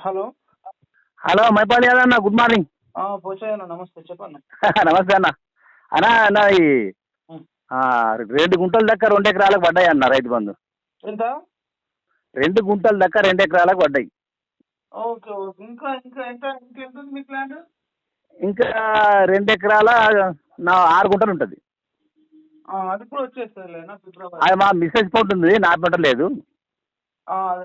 Hello. Hello Mypal Yadav అన్న, good morning. Poshaiah అన్న, నమస్తే, చెప్పన్న. నమస్తే అన్న. అన్న అన్న ఈ ఉం. 2 గుంటల దాకా 2 ఎకరాలకు పడ్డాయి అన్న రైతు బంధు. ఎంత? 2 గుంటల దాకా 2 ఎకరాలకు పడ్డాయి. Okay okay. ఇంకా ఇంకా ఎంత ఇంకెంత ఉంది మీ ప్లాన్? ఇంకా 2 ఎకరాల 6 గుంటలు ఉంటుంది. అది కూడా వచ్చేస్తుందిలేనా ఫిబ్రవరి. అది మా మిస్సెస్ పంట ఉంది, నా పంట లేదు.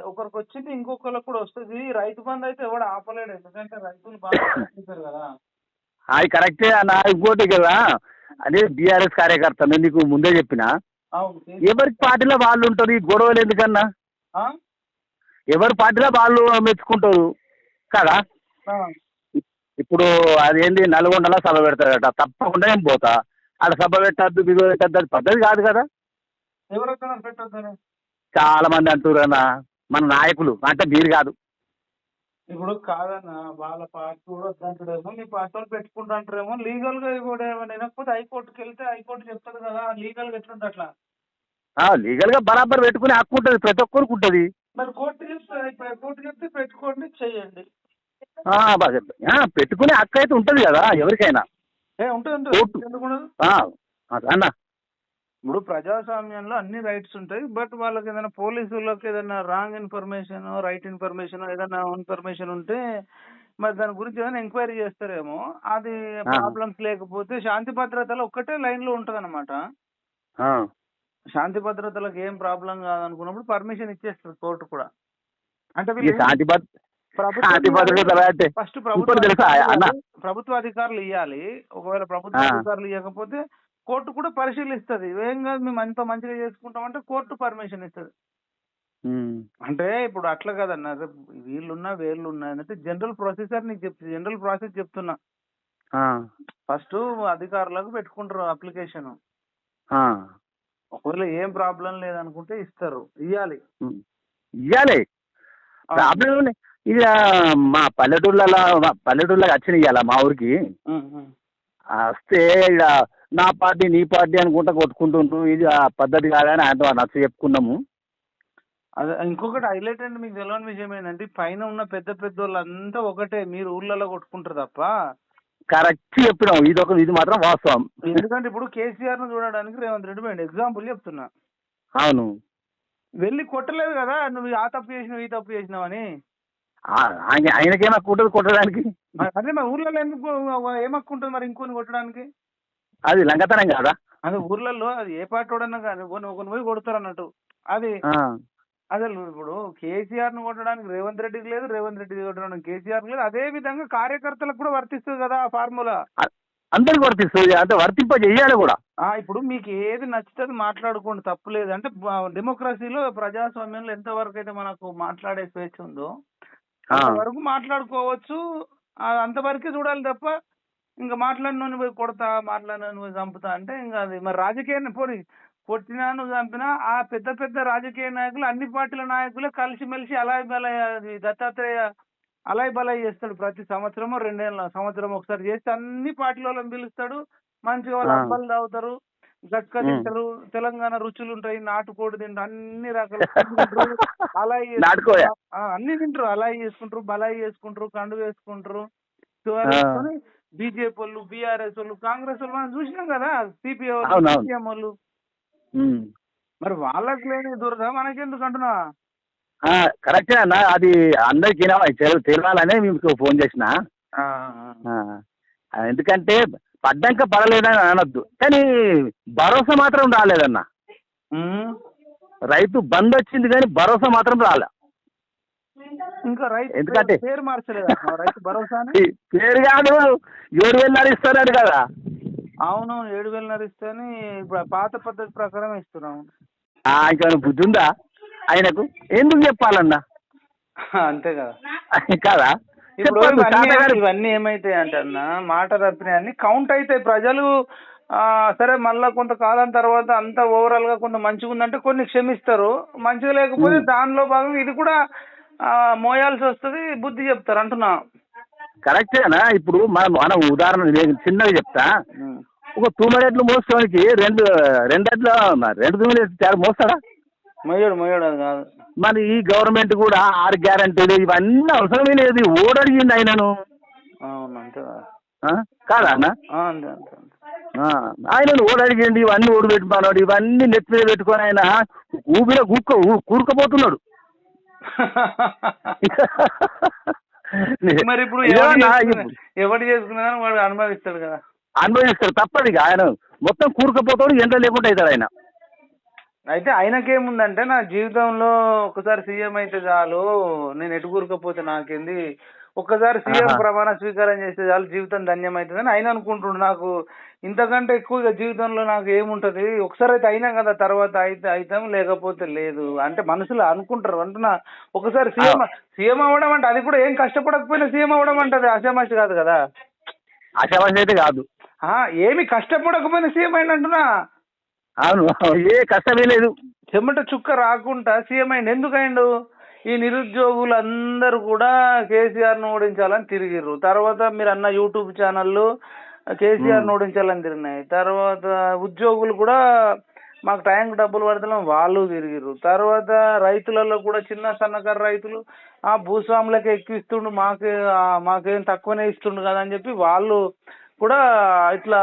ఒకరికి వచ్చింది, ఇంకొకరికి కూడా వస్తుంది. రైతు బంధు అయితే ఎవడు ఆపలేడు, ఎందుకంటే రైతులు బాగా కష్టపడతారు కదా. అది కరెక్టే అన్న. ఇంకోటి కదా, అదే బీఆర్ఎస్ కార్యకర్త, నేను నీకు ముందే చెప్పిన. అవును. ఎవరికి పార్టీలో వాళ్ళు ఉంటారు, ఈ గొడవలు ఎందుకన్నా? ఆ? ఎవరి పార్టీలో వాళ్ళు మెచ్చుకుంటారు కదా. ఇప్పుడు అదేంటి నల్గొండలో సభ పెడతాడట, తప్పకుండా ఏం పోతా. ఆడ సభ పెట్టద్దు, బిగువ పెట్టద్దు, అది పద్ధతి కాదు కదా. ఎవరైనా పెట్టద్దని చాలా మంది అంటున్నారన్న, మన నాయకులు, అంటే మీరు కాదు. ఇప్పుడు కాదన్న, వాళ్ళ పార్టీ కూడా వద్దంటారేమో, మీ పార్టీ వాళ్ళు పెట్టుకుంటారేమో. లీగల్ గా కూడా ఏమైనా వినకపోతే హైకోర్టుకి వెళ్తే హైకోర్టు చెప్తుంది కదా, లీగల్ గా ఎట్లుంటే అట్లా. లీగల్ గా బరాబర్ పెట్టుకుని హక్కు ఉంటుంది, ప్రతి ఒక్కరికి ఉంటుంది. మరి కోర్టు చెప్తే, కోర్టు చెప్తే పెట్టుకోండి, చెయ్యండి. పెట్టుకునే హక్కు అయితే ఉంటుంది కదా ఎవరికైనా. ఉంటుంది అన్న, ఇప్పుడు ప్రజాస్వామ్యంలో అన్ని రైట్స్ ఉంటాయి. బట్ వాళ్ళకి ఏదైనా పోలీసులకు ఏదైనా రాంగ్ ఇన్ఫర్మేషన్, రైట్ ఇన్ఫర్మేషన్, ఏదైనా ఇన్ఫర్మేషన్ ఉంటే మరి దాని గురించి ఏదైనా ఎంక్వైరీ చేస్తారేమో. అది ప్రాబ్లమ్స్ లేకపోతే శాంతి భద్రతలు ఒక్కటే లైన్ లో ఉంటది అనమాట. శాంతి భద్రతలకు ఏం ప్రాబ్లం కాదనుకున్నప్పుడు పర్మిషన్ ఇచ్చేస్తుంది కోర్టు కూడా. అంటే ఫస్ట్ ప్రభుత్వ అధికారులు ఇవ్వాలి. ఒకవేళ ప్రభుత్వ అధికారులు ఇవ్వకపోతే కోర్టు కూడా పరిశీలిస్తుంది. ఏం కాదు, మేము అంత మంచిగా చేసుకుంటామంటే కోర్టు పర్మిషన్ ఇస్తుంది. అంటే ఇప్పుడు అట్లా కదన్నా, వీళ్ళున్నా వేళ్ళున్నా అంటే జనరల్ ప్రొసీజర్ నీకు జనరల్ ప్రాసెస్ చెప్తున్నా. ఫస్ట్ అధికారులకు పెట్టుకుంటారు అప్లికేషన్. ఒకవేళ ఏం ప్రాబ్లం లేదనుకుంటే ఇస్తారు, ఇవ్వాలి. ప్రాబ్లం ఇది మా పల్లెటూళ్ళకి వచ్చిన ఇవ్వాలా మా ఊరికి వస్తే ఇక నా పార్టీ నీ పార్టీ అనుకుంటా కొట్టుకుంటుండ్రు. ఇది ఆ పద్ధతి కాదని ఆయనతో నచ్చ చెప్పుకున్నాము. అదే ఇంకొకటి హైలైట్ అండి, మీకు తెలియని విషయం ఏంటంటే పైన ఉన్న పెద్ద పెద్ద వాళ్ళంతా ఒకటే, మీరు ఊళ్ళలో కొట్టుకుంటారు తప్ప. కరెక్ట్ చెప్పినావు, ఇది మాత్రం వాస్తవం. ఎందుకంటే ఇప్పుడు కేసీఆర్ ను చూడడానికి రేవంత్ రెడ్డి పోయింది, ఎగ్జాంపుల్ చెప్తున్నా. అవును, వెళ్ళి కొట్టలేదు కదా, నువ్వు ఆ తప్పు చేసినావు ఈ తప్పు చేసినావని. ఆయనకేం హక్కు ఉంటుంది కొట్టడానికి? అదే మరి ఊర్లలో ఎందుకు ఏం హక్కు ఉంటుంది మరి ఇంకొని కొట్టడానికి? అది లంగతనం కాదా? అదే ఊర్లలో అది ఏ పార్టీ వాడన్నా కానీ ఒకరిని పోయి కొడతారు అన్నట్టు. అది అసలు ఇప్పుడు కేసీఆర్ ను కొట్టడానికి రేవంత్ రెడ్డికి లేదు, రేవంత్ రెడ్డి కొట్టడానికి కేసీఆర్ లేదు. అదే విధంగా కార్యకర్తలకు కూడా వర్తిస్తుంది కదా ఆ ఫార్ములా. అందరికి వర్తిస్తుంది, అంటే వర్తింప చేయాలి కూడా. ఇప్పుడు మీకు ఏది నచ్చితే మాట్లాడుకోండి, తప్పులేదు. అంటే డెమోక్రసీలో ప్రజాస్వామ్యంలో ఎంతవరకు అయితే మనకు మాట్లాడే స్వేచ్ఛ ఉందో అంతవరకు మాట్లాడుకోవచ్చు. అంతవరకే చూడాలి తప్ప ఇంకా మాట్లాడినోని పోయి కొడతా, మాట్లాడినోని పోయి చంపుతా అంటే ఇంకా అది మరి రాజకీయాన్ని పోనీ కొట్టినా నువ్వు చంపినా ఆ పెద్ద పెద్ద రాజకీయ నాయకులు, అన్ని పార్టీల నాయకులే కలిసిమెలిసి అలాయ్ బలాయ్ దత్తాత్రేయ అలాయ్ బలాయ్ చేస్తాడు. ప్రతి సంవత్సరమో 2 సంవత్సరం ఒకసారి చేస్తే అన్ని పార్టీల వాళ్ళని పిలుస్తాడు. మంచిగా వాళ్ళు అబ్బాలు తాగుతారు, గట్క తింటారు, తెలంగాణ రుచులు ఉంటాయి, నాటుకోడి తింటారు, అన్ని రకాల అలాయ్ అన్ని తింటారు, అలాయ్ చేసుకుంటారు, బలాయి చేసుకుంటారు, కండు వేసుకుంటారు. బీజేపీ వాళ్ళు, బీఆర్ఎస్ వాళ్ళు, కాంగ్రెస్ వాళ్ళు మనం చూసినాం కదా, సిపిఐ వాళ్ళు, సిపిఎం వాళ్ళు. మరి వాళ్ళకి లేని దురద మనకెందుకు అంటున్నా? కరెక్టే అన్న, అది అందరికి తెలియాలనే మీకు ఫోన్ చేసిన. ఎందుకంటే పడ్డాక పడలేదని అనొద్దు, కానీ భరోసా మాత్రం రాలేదన్న. రైతు బంద్ వచ్చింది కానీ భరోసా మాత్రం రాలే. ఇంకా రైతు ఎందుకంటే పేరు మార్చలేదు రైతు భరోసా పేరు కాదు, 7,000 ఇస్తున్నారు కదా. అవును, 7,000 ఇస్తేనే ఇప్పుడు పాత పద్ధతి ప్రకారం ఇస్తున్నాం. ఇంకా బుద్ధి ఉందా ఆయనకు? ఎందుకు చెప్పాలన్నా? అంతే కదా కదా. ఇప్పుడు ఇవన్నీ ఏమైతాయి అంటే అన్న, మాట తప్పినాయన్ని కౌంట్ అవుతాయి. ప్రజలు సరే మళ్ళా కొంతకాలం తర్వాత అంతా ఓవరాల్ గా కొంత మంచిగా ఉందంటే కొన్ని క్షమిస్తారు, మంచిగా లేకపోతే దానిలో భాగంగా ఇది కూడా మోయాల్సి వస్తుంది, బుద్ధి చెప్తారు అంటున్నా. కరెక్టేనా? ఇప్పుడు మనం ఉదాహరణ చిన్నగా చెప్తా. ఒక 2 ఎడ్లు మోసుకోవడానికి 2 ఎడ్లు 2 తూమెలు మోస్తాడా? మొయ్యడు అది కాదు. మరి ఈ గవర్నమెంట్ కూడా 6 గ్యారంటీలు ఇవన్నీ అవసరమే లేదు. ఓడడిగింది ఆయనను. అవును అంతే కదా. కాదా అన్న? అంతే అంతే అంతే. ఆయనను ఓడడిగింది, ఇవన్నీ ఓడి పెట్టుకున్నాడు, ఇవన్నీ నెత్తి మీద పెట్టుకొని ఆయన ఊపిలో కూరుకుపోతున్నాడు. మరి ఇప్పుడు ఎవరు చేసుకున్నా వాడు అనుభవిస్తాడు కదా. అనుభవిస్తాడు, తప్పదు ఇక. ఆయన మొత్తం కూరుకుపోతాడు, ఎంత లేకుండా అవుతాడు ఆయన. అయితే ఆయనకేముందంటే నా జీవితంలో ఒకసారి సీఎం అయితే చాలు, నేను ఎటు కూరకపోతే నాకేంది, ఒక్కసారి సీఎం ప్రమాణ స్వీకారం చేస్తే చాలు జీవితం ధన్యమవుతుందని ఆయన అనుకుంటుండు. నాకు ఇంతకంటే ఎక్కువ జీవితంలో నాకు ఏముంటది, ఒకసారి అయితే అయినా కదా, తర్వాత అయితే అవుతాం లేకపోతే లేదు అంటే మనసులో అనుకుంటారు అంటున్నా. ఒకసారి సీఎం అవ్వడం అంటే అది కూడా ఏం కష్టపడకపోయినా సీఎం అవ్వడం అంటే అది ఆశామాషి కాదు కదా. ఆశామాషి అయితే కాదు. ఏమి కష్టపడకపోయినా సీఎం అయిన అంటున్నా. అవును, ఏ కష్టమే లేదు. చెమట చుక్క రాకుండా సీఎం అయిండు. ఎందుకు అయిండు? ఈ నిరుద్యోగులు అందరూ కూడా కేసీఆర్ను ఓడించాలని తిరిగిర్రు. తర్వాత మీరు అన్న యూట్యూబ్ ఛానళ్ళు కేసీఆర్ను ఓడించాలని తిరిగినాయి. తర్వాత ఉద్యోగులు కూడా మాకు టైంకి డబ్బులు పడతలేం వాళ్ళు తిరిగిర్రు. తర్వాత రైతులలో కూడా చిన్న సన్నకారు రైతులు భూస్వాములకి ఎక్కిస్తుండు, మాకేం తక్కువనే ఇస్తుండు కదా అని చెప్పి వాళ్ళు కూడా ఇట్లా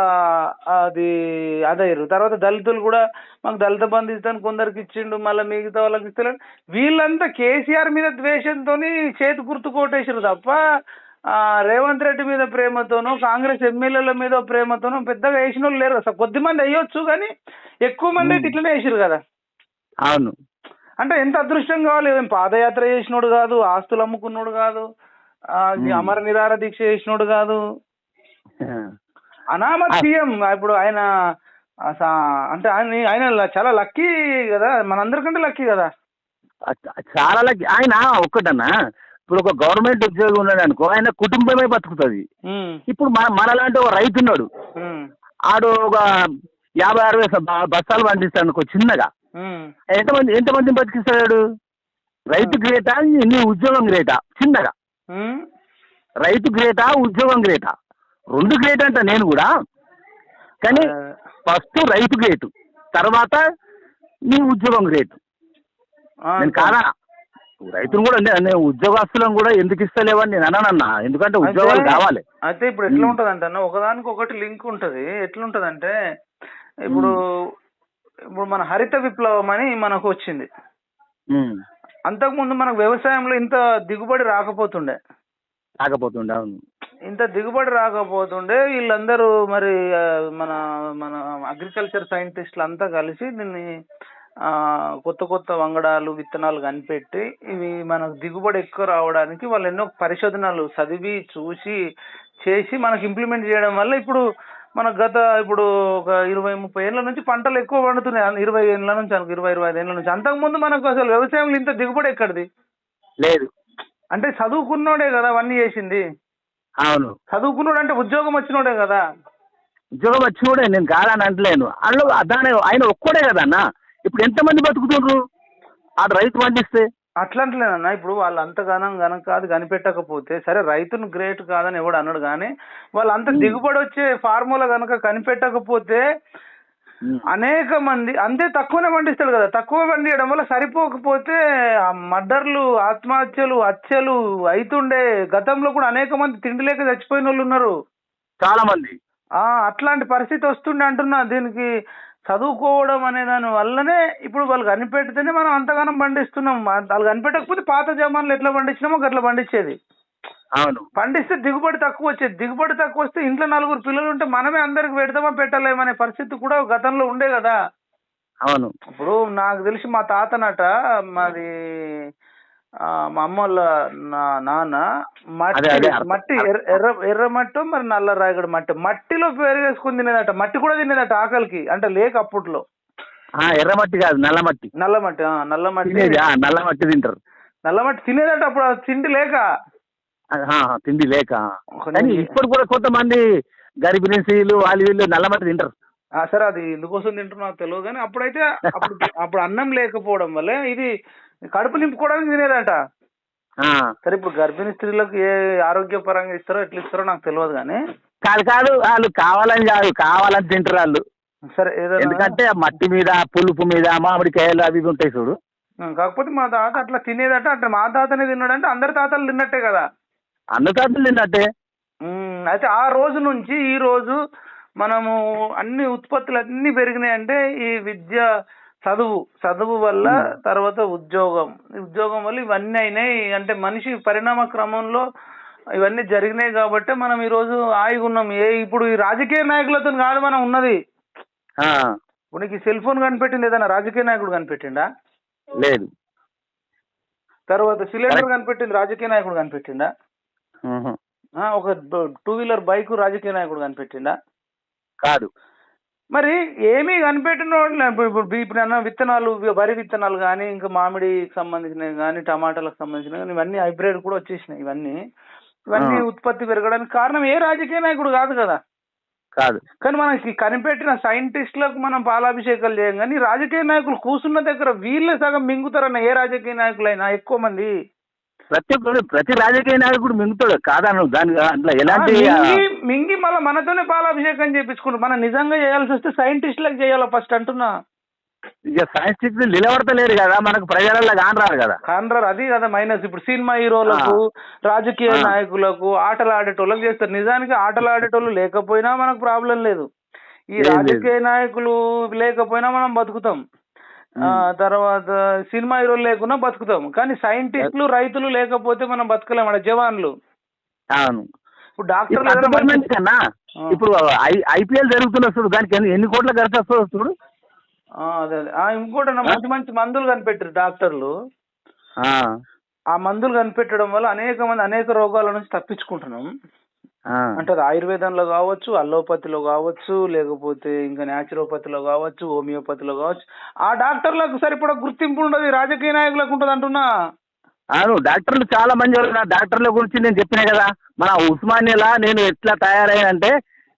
అదయ్యారు. తర్వాత దళితులు కూడా మాకు దళిత బంధు ఇస్తాను కొందరికి ఇచ్చిండు, మళ్ళీ మిగతా వాళ్ళకి ఇస్తలేడు. వీళ్ళంతా కేసీఆర్ మీద ద్వేషంతో చేతి గుర్తు కోటేసారు తప్ప రేవంత్ రెడ్డి మీద ప్రేమతోనో కాంగ్రెస్ ఎమ్మెల్యేల మీద ప్రేమతోనో పెద్దగా వేసిన వాళ్ళు లేరు. అసలు కొద్దిమంది అయ్యొచ్చు కానీ ఎక్కువ మంది అయితే ఇట్లనే వేసారు కదా. అవును, అంటే ఎంత అదృష్టం కావాలి. ఏం పాదయాత్ర చేసినోడు కాదు, ఆస్తులు అమ్ముకున్నాడు కాదు, అమర నిరాహార దీక్ష చేసినోడు కాదు, అనామత్ సీఎం. ఇప్పుడు ఆయన అంటే ఆయన చాలా లక్కీ కదా, మనందరికంటే లక్కీ కదా. చాలా లక్కీ ఆయన. ఒక్కటన్నా ఇప్పుడు ఒక గవర్నమెంట్ ఉద్యోగి ఉన్నాడు అనుకో, ఆయన కుటుంబమే బతుకుతుంది. ఇప్పుడు మనలాంటి ఒక రైతు ఉన్నాడు, ఆడు ఒక 50-60 బస్తాలు పండిస్తాడు అనుకో చిన్నగా, ఎంతమందిని బతికిస్తాడు? రైతు గ్రేటా, నీ ఉద్యోగం గ్రేటా? చిన్నగా రైతు గ్రేటా, ఉద్యోగం గ్రేటా? రెండు గ్రేట్ అంట నేను కూడా, కానీ ఫస్ట్ రైతు గ్రేటు, తర్వాత నీ ఉద్యోగం గ్రేటు. నేను కాదా, రైతులు కూడా నేను ఉద్యోగస్తులను కూడా ఎందుకు ఇస్తలేవని నేను అన్నానన్నా, ఎందుకంటే ఉద్యోగాలు కావాలి. అయితే ఇప్పుడు ఎట్లా ఉంటది అంటే అన్న, ఒకదానికి ఒకటి లింక్ ఉంటది. ఎట్లుంటదంటే ఇప్పుడు మన హరిత విప్లవం అని మనకు వచ్చింది. అంతకుముందు మనకు వ్యవసాయంలో ఇంత దిగుబడి రాకపోతుండే. అవును, ఇంత దిగుబడి రాకపోతుండే. వీళ్ళందరూ మరి మన మన అగ్రికల్చర్ సైంటిస్టులు అంతా కలిసి దీన్ని కొత్త కొత్త వంగడాలు విత్తనాలు కనిపెట్టి ఇవి మనకు దిగుబడి ఎక్కువ రావడానికి వాళ్ళు ఎన్నో పరిశోధనలు చదివి చూసి చేసి మనకు ఇంప్లిమెంట్ చేయడం వల్ల ఇప్పుడు మనకు ఇప్పుడు ఒక 20-30 ఏళ్ళ నుంచి పంటలు ఎక్కువ పండుతున్నాయి. 20 ఏళ్ళ నుంచి 20-25 ఏళ్ళ నుంచి. అంతకుముందు మనకు అసలు వ్యవసాయంలో ఇంత దిగుబడి ఎక్కడిది లేదు. అంటే చదువుకున్నోడే కదా అవన్నీ చేసింది. అవును, చదువుకున్నాడు అంటే ఉద్యోగం వచ్చినోడే కదా. ఉద్యోగం వచ్చినోడే, నేను కాదని అంటలేను. అందులో ఆయన ఒక్కడే కదా అన్న. ఇప్పుడు ఎంతమంది బతుకుతుండ్రు ఆ రైతు పండిస్తే? అట్లా అంటలేనన్నా. ఇప్పుడు వాళ్ళు అంత గనక కాదు కనిపెట్టకపోతే సరే, రైతును గ్రేట్ కాదని ఎవడు అన్నాడు, కానీ వాళ్ళు అంత దిగుబడి వచ్చే ఫార్ములా గనక కనిపెట్టకపోతే అనేక మంది అంతే తక్కువనే పండిస్తాడు కదా. తక్కువ పండియడం వల్ల సరిపోకపోతే మర్డర్లు, ఆత్మహత్యలు, హత్యలు అవుతుండే. గతంలో కూడా అనేక మంది తిండి లేక చచ్చిపోయిన వాళ్ళు ఉన్నారు, చాలా మంది. అట్లాంటి పరిస్థితి వస్తుండే అంటున్నా. దీనికి చదువుకోవడం అనే దాని వల్లనే ఇప్పుడు వాళ్ళు కనిపెడితేనే మనం అంతగానం పండిస్తున్నాం. వాళ్ళు కనిపెట్టకపోతే పాత జమాన్లు ఎట్లా పండించినామో అట్లా పండించేది. అవును, పండిస్తే దిగుబడి తక్కువ వచ్చేది. దిగుబడి తక్కువ వస్తే ఇంట్లో 4 పిల్లలు ఉంటే మనమే అందరికి పెడతామా పెట్టలేమనే పరిస్థితి కూడా గతంలో ఉండే కదా. అవును, ఇప్పుడు నాకు తెలిసి మా తాతనట, మాది మా అమ్మ వాళ్ళ నాన్న మట్టి ఎర్ర మట్టి మరి నల్ల రాయగడ మట్టిలో పెరిగేసుకుని తినేదట. మట్టి కూడా తినేదట ఆకలికి, అంటే లేక అప్పట్లో. ఎర్రమట్టి కాదు, నల్లమట్టి. నల్లమట్టి తింటారు. నల్లమట్టి తినేదట అప్పుడు, తిండి లేక. కానీ ఇప్పుడు కూడా కొంతమంది గర్భిణీ స్త్రీలు వాళ్ళు వీళ్ళు నల్లమట్టి తింటారు. సరే, అది ఎందుకోసం తింటారు నాకు తెలియదు, కానీ అప్పుడైతే అప్పుడు అన్నం లేకపోవడం వల్ల ఇది కడుపు నింపుకోవడానికి తినేదట. సరే, ఇప్పుడు గర్భిణీ స్త్రీలకు ఏ ఆరోగ్యపరంగా ఇస్తారో ఎట్లా ఇస్తారో నాకు తెలియదు, కానీ కాదు వాళ్ళు కావాలని తింటారు వాళ్ళు. సరే, ఎందుకంటే మట్టి మీద పులుపు మీద మామిడికాయలు అవి ఉంటాయి చూడు, కాకపోతే మా తాత అట్లా తినేదట, అంటే మా తాతనే తిన్నాడంటే అందరి తాతలు తిన్నట్టే కదా. అన్నతాతలు తిన్నట్టే. అయితే ఆ రోజు నుంచి ఈ రోజు మనము అన్ని ఉత్పత్తులు అన్ని పెరిగినాయి అంటే ఈ విద్య, చదువు వల్ల, తర్వాత ఉద్యోగం వల్ల ఇవన్నీ అయినాయి. అంటే మనిషి పరిణామ క్రమంలో ఇవన్నీ జరిగినాయి కాబట్టి మనం ఈ రోజు హాయిగా ఉన్నాం. ఇప్పుడు ఈ రాజకీయ నాయకులతో కాదు మనం ఉన్నది. ఇప్పుడు నీకు సెల్ ఫోన్ కనిపెట్టింది ఏదైనా రాజకీయ నాయకుడు కనిపెట్టిండా? లేదు. తర్వాత సిలిండర్ కనిపెట్టింది రాజకీయ నాయకుడు కనిపెట్టిండా? ఒక 2 వీలర్ బైక్ రాజకీయ నాయకుడు కనిపెట్టిండా? కాదు. మరి ఏమీ కనిపెట్టిన ఇప్పుడు విత్తనాలు, వరి విత్తనాలు కానీ, ఇంకా మామిడికి సంబంధించినవి కానీ, టమాటాలకు సంబంధించినవి ఇవన్నీ హైబ్రిడ్ కూడా వచ్చేసినాయి. ఇవన్నీ ఉత్పత్తి పెరగడానికి కారణం ఏ రాజకీయ నాయకుడు కాదు కదా. కాదు. కానీ మనకి కనిపెట్టిన సైంటిస్టులకు మనం పాలాభిషేకాలు చేయం, కానీ రాజకీయ నాయకులు కూర్చున్న దగ్గర వీళ్ళే సగం మింగుతారన్న. ఏ రాజకీయ నాయకులైనా ఎక్కువ మంది ప్రతి రాజకీయ నాయకుడు మింగుతాడు కాదను. దాని అట్లా ఎలాంటి మింగి మళ్ళీ మనతోనే పాలాభిషేకం చేయించుకుంటారు. మనం నిజంగా చేయాల్సి వస్తే సైంటిస్టులకు చేయాలి ఫస్ట్ అంటున్నా. ఇక సైంటిస్టులు నిలబడతలేరు కదా, మనకు ప్రజలలో కానరారు కదా. అది కదా మైనస్. ఇప్పుడు సినిమా హీరోలకు, రాజకీయ నాయకులకు, ఆటలు ఆడేటోళ్ళకి చేస్తారు. నిజానికి ఆటలు ఆడేటోళ్ళు లేకపోయినా మనకు ప్రాబ్లం లేదు. ఈ రాజకీయ నాయకులు లేకపోయినా మనం బతుకుతాం. తర్వాత సినిమా హీరోలు లేకున్నా బతుకుతాం. కానీ సైంటిస్టులు, రైతులు లేకపోతే మనం బతకలేం. మన జవాన్లు. అవును. ఇప్పుడు డాక్టర్లు కన్నా ఇప్పుడు ఐపీఎల్ జరుగుతున్న చూడు, దానికి ఎన్ని కోట్ల ఖర్చు వస్తుందో చూడు. అదే ఇంకోటి మంచి మంచి మందులు కనిపెట్టారు డాక్టర్లు. ఆ మందులు కనిపెట్టడం వల్ల అనేక రోగాల నుంచి తప్పించుకుంటున్నాం. అంటే అది ఆయుర్వేదంలో కావచ్చు, అల్లోపతిలో కావచ్చు, లేకపోతే ఇంకా న్యాచురోపతిలో కావచ్చు, హోమియోపతిలో కావచ్చు. ఆ డాక్టర్లకు సరిపడా గుర్తింపు ఉండదు, రాజకీయ నాయకులకు ఉంటుంది అంటున్నా. అవును, డాక్టర్లు చాలా మంది డాక్టర్ల గురించి నేను చెప్పినా కదా. మన ఉస్మానియాలా నేను ఎట్లా తయారయ్యానంటే,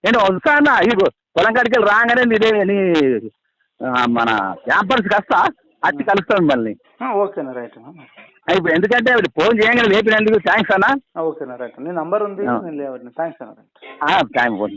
నేను వస్తానా ఈ పొలం కాడికి వెళ్ళి రాగానే నీ మన క్యాంపస్కి వస్తా, వచ్చి కలుస్తాను మళ్ళీ. ఓకేనా, రైట్. ఇప్పుడు ఎందుకంటే ఫోన్ చేయగానే లేపినందుకు థ్యాంక్స్ అన్న. ఓకేనా, రైట్. నీ నంబర్ ఉంది, నేను లేవండి. థ్యాంక్స్ అన్న. Thank you.